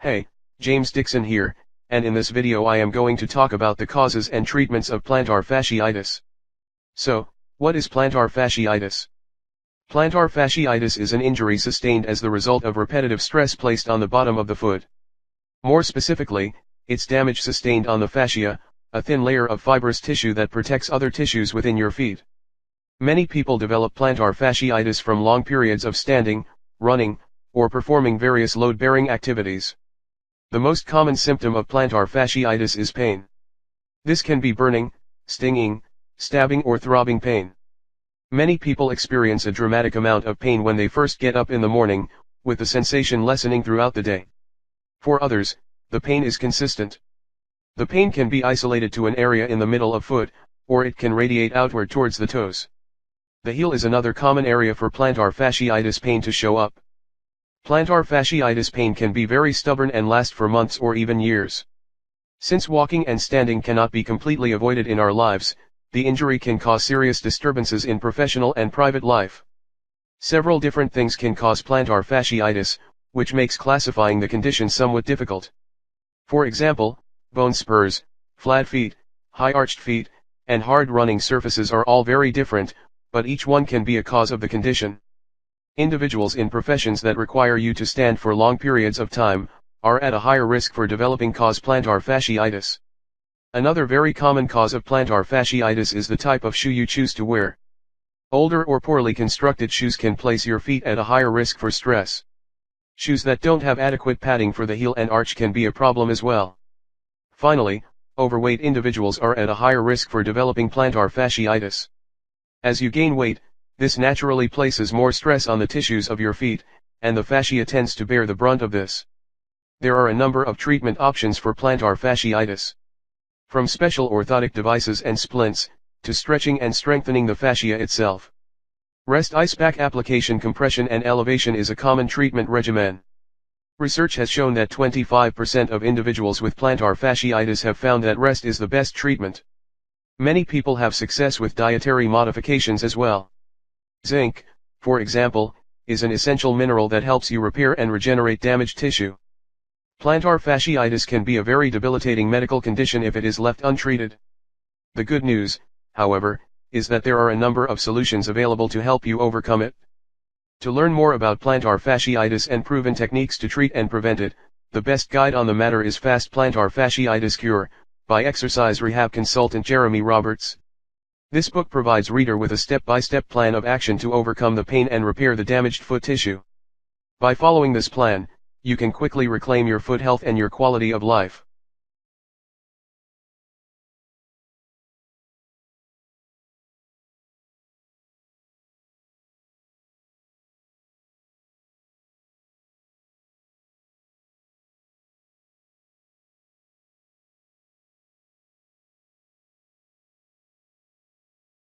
Hey, James Dixon here, and in this video I am going to talk about the causes and treatments of plantar fasciitis. So, what is plantar fasciitis? Plantar fasciitis is an injury sustained as the result of repetitive stress placed on the bottom of the foot. More specifically, it's damage sustained on the fascia, a thin layer of fibrous tissue that protects other tissues within your feet. Many people develop plantar fasciitis from long periods of standing, running, or performing various load-bearing activities. The most common symptom of plantar fasciitis is pain. This can be burning, stinging, stabbing or throbbing pain. Many people experience a dramatic amount of pain when they first get up in the morning, with the sensation lessening throughout the day. For others, the pain is consistent. The pain can be isolated to an area in the middle of foot, or it can radiate outward towards the toes. The heel is another common area for plantar fasciitis pain to show up. Plantar fasciitis pain can be very stubborn and last for months or even years. Since walking and standing cannot be completely avoided in our lives, the injury can cause serious disturbances in professional and private life. Several different things can cause plantar fasciitis, which makes classifying the condition somewhat difficult. For example, bone spurs, flat feet, high arched feet, and hard running surfaces are all very different, but each one can be a cause of the condition. Individuals in professions that require you to stand for long periods of time are at a higher risk for developing plantar fasciitis. Another very common cause of plantar fasciitis is the type of shoe you choose to wear. Older or poorly constructed shoes can place your feet at a higher risk for stress. Shoes that don't have adequate padding for the heel and arch can be a problem as well. Finally, overweight individuals are at a higher risk for developing plantar fasciitis. As you gain weight, this naturally places more stress on the tissues of your feet, and the fascia tends to bear the brunt of this. There are a number of treatment options for plantar fasciitis. From special orthotic devices and splints, to stretching and strengthening the fascia itself. Rest ice pack application, compression and elevation is a common treatment regimen. Research has shown that 25% of individuals with plantar fasciitis have found that rest is the best treatment. Many people have success with dietary modifications as well. Zinc, for example, is an essential mineral that helps you repair and regenerate damaged tissue. Plantar fasciitis can be a very debilitating medical condition if it is left untreated. The good news, however, is that there are a number of solutions available to help you overcome it. To learn more about plantar fasciitis and proven techniques to treat and prevent it, the best guide on the matter is Fast Plantar Fasciitis Cure, by exercise rehab consultant Jeremy Roberts. This book provides reader with a step-by-step plan of action to overcome the pain and repair the damaged foot tissue. By following this plan, you can quickly reclaim your foot health and your quality of life.